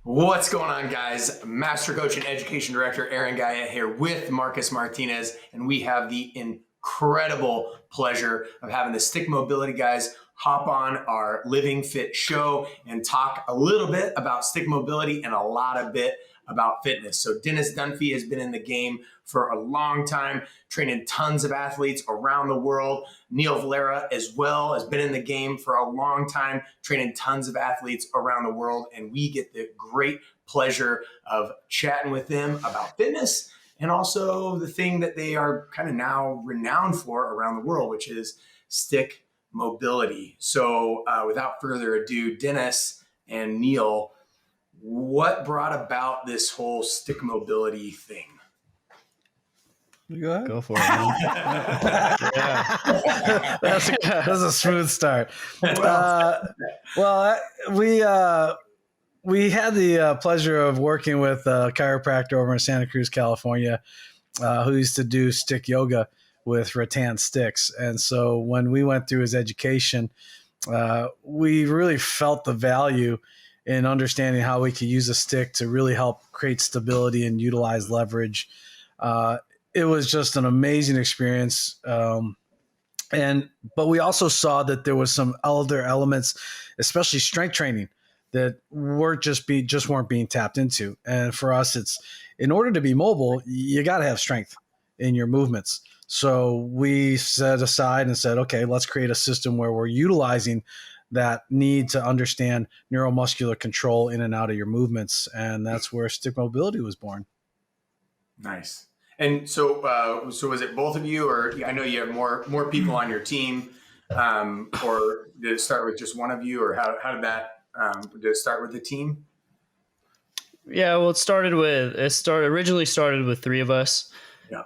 What's going on, guys? Master Coach and Education Director Aaron Gaia here with Marcus Martinez, and we have the incredible pleasure of having the Stick Mobility guys hop on our LivingFit Show and talk a little bit about stick mobility and a lot of bit about fitness. So Dennis Dunphy has been in the game for a long time, training tons of athletes around the world. Neal Valera as well has been in the game for a long time, training tons of athletes around the world. And we get the great pleasure of chatting with them about fitness and also the thing that they are kind of now renowned for around the world, which is stick mobility. So without further ado, Dennis and Neal, what brought about this whole stick mobility thing? Go ahead. Go for it, man. Yeah. That's a smooth start. We had the pleasure of working with a chiropractor over in Santa Cruz, California, who used to do stick yoga with rattan sticks. And so when we went through his education, we really felt the value in understanding how we could use a stick to really help create stability and utilize leverage. It was just an amazing experience. But we also saw that there was some other elements, especially strength training, that just weren't being tapped into. And for us, it's in order to be mobile, you got to have strength in your movements. So we set aside and said, okay, let's create a system where we're utilizing that need to understand neuromuscular control in and out of your movements. And that's where Stick Mobility was born. Nice. And so was it both of you, or I know you have more people on your team, or did it start with just one of you, or how did that, did it start with the team? Yeah, well, originally started with three of us, Yeah.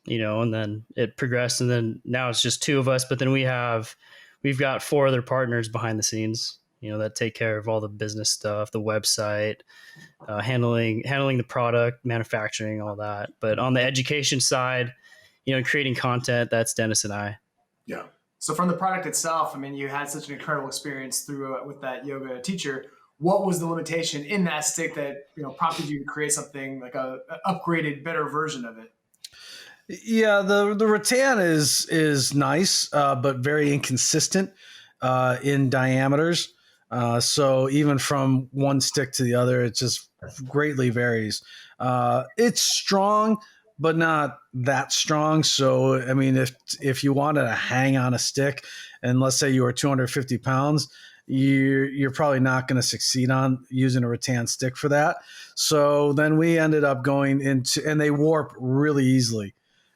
And then it progressed, and then now it's just two of us. But then we've got four other partners behind the scenes, that take care of all the business stuff, the website, handling the product, manufacturing, all that. But on the education side, creating content, that's Dennis and I. Yeah. So from the product itself, I mean, you had such an incredible experience through with that yoga teacher. What was the limitation in that stick that prompted you to create something like a upgraded, better version of it? Yeah, the rattan is nice, but very inconsistent in diameters. So even from one stick to the other, it just greatly varies. It's strong, but not that strong. So, I mean, if you wanted to hang on a stick, and let's say you were 250 pounds, you're probably not going to succeed on using a rattan stick for that. So then we ended up going into, and they warp really easily.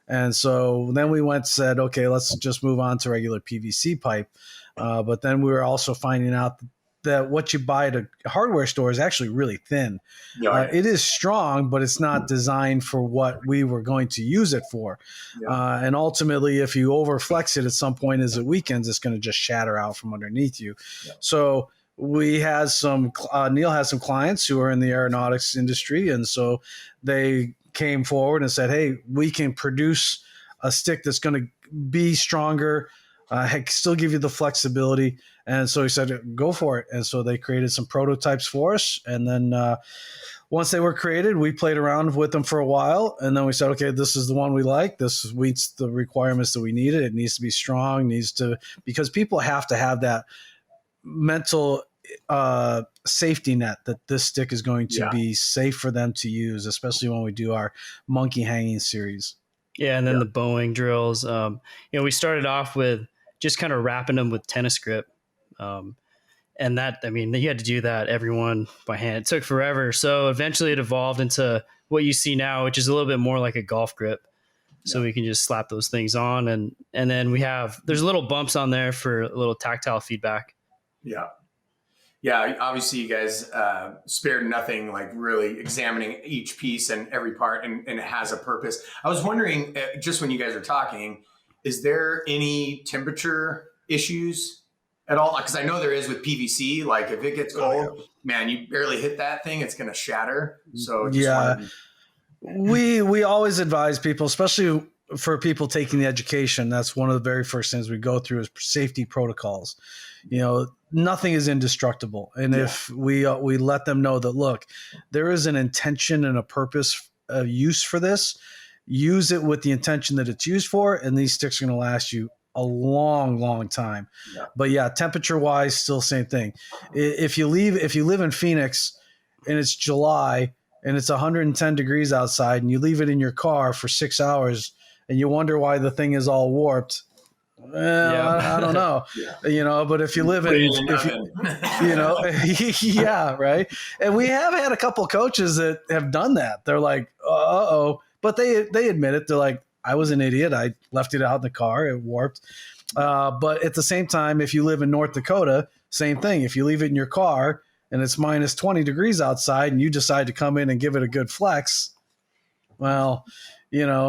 And so then we said, okay, let's just move on to regular PVC pipe. But then we were also finding out that what you buy at a hardware store is actually really thin. Yeah. It is strong, but it's not designed for what we were going to use it for. Yeah. And ultimately, if you overflex it at some point as it weakens, it's going to just shatter out from underneath you. Yeah. So we had Neal has some clients who are in the aeronautics industry. And so they came forward and said, hey, we can produce a stick that's going to be stronger, still give you the flexibility. And so he said, go for it. And so they created some prototypes for us. And then once they were created, we played around with them for a while. And then we said, okay, this is the one we like. This meets the requirements that we needed. It needs to be strong, because people have to have that mental safety net that this stick is going to be safe for them to use, especially when we do our monkey hanging series. Yeah. And then the bowing drills, we started off with just kind of wrapping them with tennis grip. And that, I mean, you had to do that, everyone by hand. It took forever. So eventually it evolved into what you see now, which is a little bit more like a golf grip. So we can just slap those things on. And then there's little bumps on there for a little tactile feedback. Yeah. Yeah. Obviously you guys spared nothing, like really examining each piece and every part, and it has a purpose. I was wondering, just when you guys are talking, is there any temperature issues at all? Because I know there is with PVC. Like if it gets cold, man, you barely hit that thing, it's going to shatter. So we always advise people, especially for people taking the education, that's one of the very first things we go through is safety protocols. Nothing is indestructible. And if we let them know that, look, there is an intention and a purpose of use for this, use it with the intention that it's used for, and these sticks are going to last you a long, long time. Yeah. But yeah, temperature wise, still same thing. If you live in Phoenix and it's July and it's 110 degrees outside and you leave it in your car for 6 hours and you wonder why the thing is all warped, I don't know, but if you live yeah, right. And we have had a couple coaches that have done that. They're like, but they admit it. They're like, I was an idiot. I left it out in the car. It warped. But at the same time, if you live in North Dakota, same thing. If you leave it in your car and it's minus 20 degrees outside and you decide to come in and give it a good flex, well,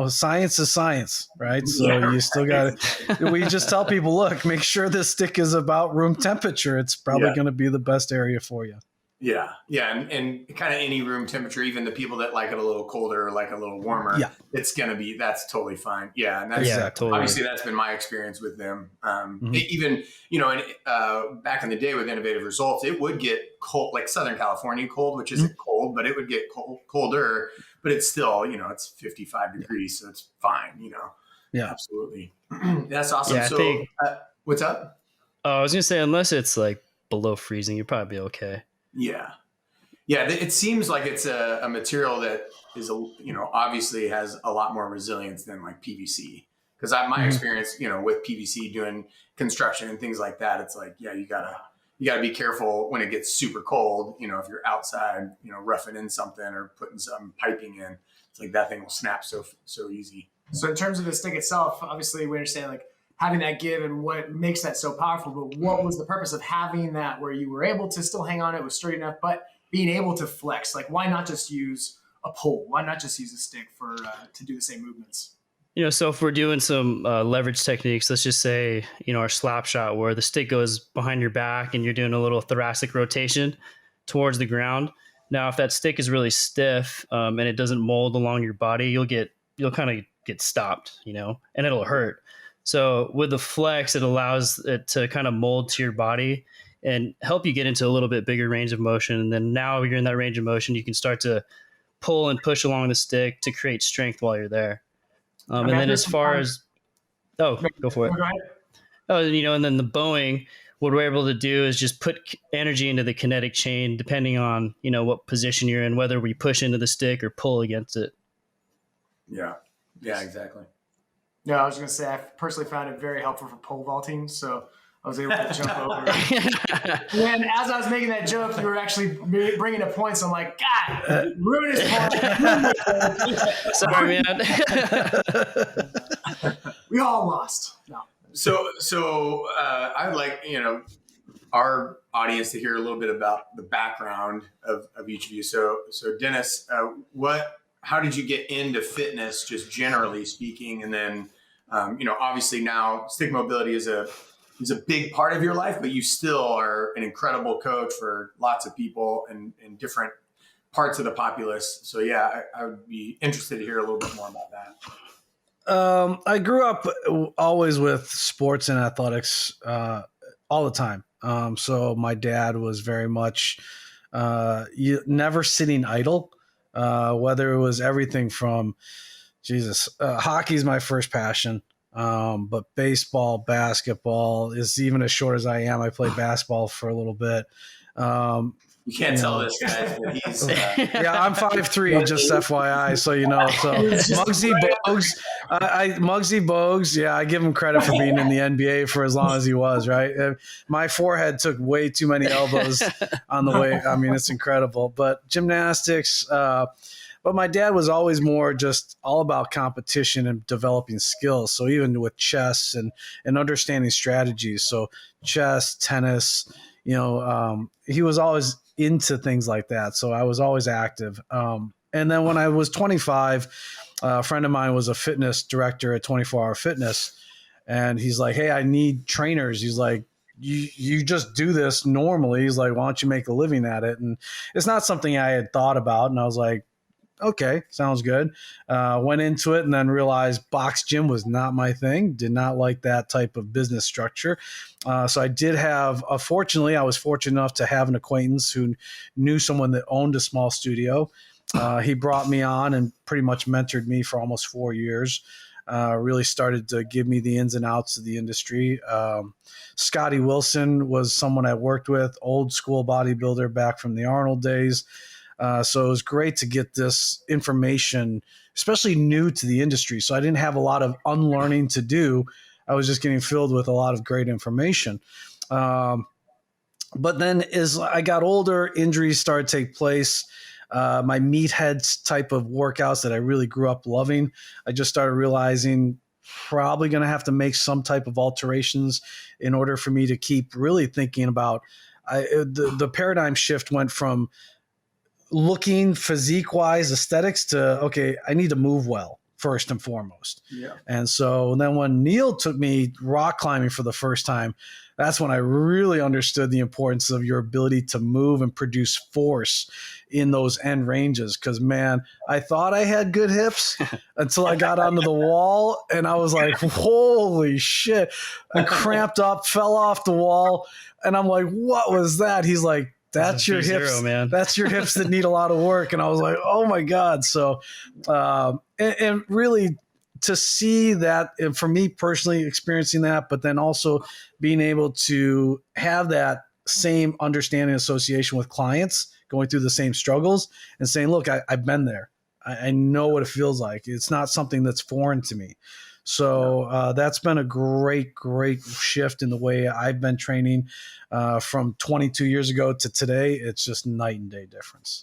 science is science, right? So you still got to, we just tell people, look, make sure this stick is about room temperature. It's probably going to be the best area for you. Yeah. Yeah. And kind of any room temperature, even the people that like it a little colder or like a little warmer, it's going to be, that's totally fine. Yeah. And that's obviously that's been my experience with them. Even, back in the day with Innovative Results, it would get cold, like Southern California cold, which isn't cold, but it would get colder, but it's still, it's 55 degrees. So it's fine, Yeah, absolutely. That's awesome. Yeah, so what's up? I was going to say, unless it's like below freezing, you'd probably be okay. Yeah. Yeah. It seems like it's a material that is, obviously has a lot more resilience than like PVC. Because my experience, with PVC doing construction and things like that, it's like, you gotta be careful when it gets super cold. If you're outside, roughing in something or putting some piping in, it's like that thing will snap so easy. So in terms of the stick itself, obviously we understand like having that give and what makes that so powerful, but what was the purpose of having that where you were able to still hang on, it was sturdy enough, but being able to flex? Like, why not just use a pole? Why not just use a stick for to do the same movements? So if we're doing some leverage techniques, let's just say, our slap shot where the stick goes behind your back and you're doing a little thoracic rotation towards the ground. Now, if that stick is really stiff and it doesn't mold along your body, you'll kind of get stopped, and it'll hurt. So with the flex, it allows it to kind of mold to your body and help you get into a little bit bigger range of motion. And then now you're in that range of motion, you can start to pull and push along the stick to create strength while you're there. And then as far as, go for it. And then the bowing, what we're able to do is just put energy into the kinetic chain, depending on, what position you're in, whether we push into the stick or pull against it. Yeah. Yeah, exactly. No, I was going to say, I personally found it very helpful for pole vaulting. So I was able to jump over. And as I was making that joke, you were actually bringing a point. So I'm like, God, ruin his point. Sorry, man. We all lost. No. So I'd like, our audience to hear a little bit about the background of each of you. So Dennis, how did you get into fitness, just generally speaking? And then, obviously now Stick Mobility is a big part of your life, but you still are an incredible coach for lots of people and in different parts of the populace. So yeah, I would be interested to hear a little bit more about that. I grew up always with sports and athletics all the time. So my dad was very much never sitting idle, whether it was everything from hockey's my first passion. But baseball, basketball is even as short as I am. I played basketball for a little bit. You can't tell this guy, but he's I'm 5'3", just FYI. So So Muggsy Bogues. Yeah, I give him credit for being in the NBA for as long as he was. Right, my forehead took way too many elbows on the way. I mean, it's incredible. But gymnastics. But my dad was always more just all about competition and developing skills. So even with chess and understanding strategies. So chess, tennis, he was always into things like that. So I was always active. And then when I was 25, a friend of mine was a fitness director at 24 Hour Fitness. And he's like, hey, I need trainers. He's like, you just do this normally. He's like, why don't you make a living at it? And it's not something I had thought about. And I was like, okay, sounds good. Went into it and then realized box gym was not my thing. Did not like that type of business structure. So I did have, fortunately, I was fortunate enough to have an acquaintance who knew someone that owned a small studio. He brought me on and pretty much mentored me for almost 4 years. Really started to give me the ins and outs of the industry. Scotty Wilson was someone I worked with, old school bodybuilder back from the Arnold days. So it was great to get this information, especially new to the industry. So I didn't have a lot of unlearning to do. I was just getting filled with a lot of great information. But then as I got older, injuries started to take place. My meatheads type of workouts that I really grew up loving, I just started realizing probably going to have to make some type of alterations in order for me to keep really thinking about the paradigm shift went from looking physique wise aesthetics to, okay, I need to move well first and foremost. Yeah. And so then when Neal took me rock climbing for the first time, that's when I really understood the importance of your ability to move and produce force in those end ranges. Because, man, I thought I had good hips until I got onto the wall, and I was like, holy shit. I cramped up, fell off the wall, and I'm like, what was that? He's like, that's your hips, man. That's your hips that need a lot of work. And I was like, oh my God. So, and really to see that, and for me personally experiencing that, but then also being able to have that same understanding association with clients going through the same struggles and saying, look, I've been there. I know what it feels like. It's not something that's foreign to me. So that's been a great, great shift in the way I've been training from 22 years ago to today. It's just night and day difference.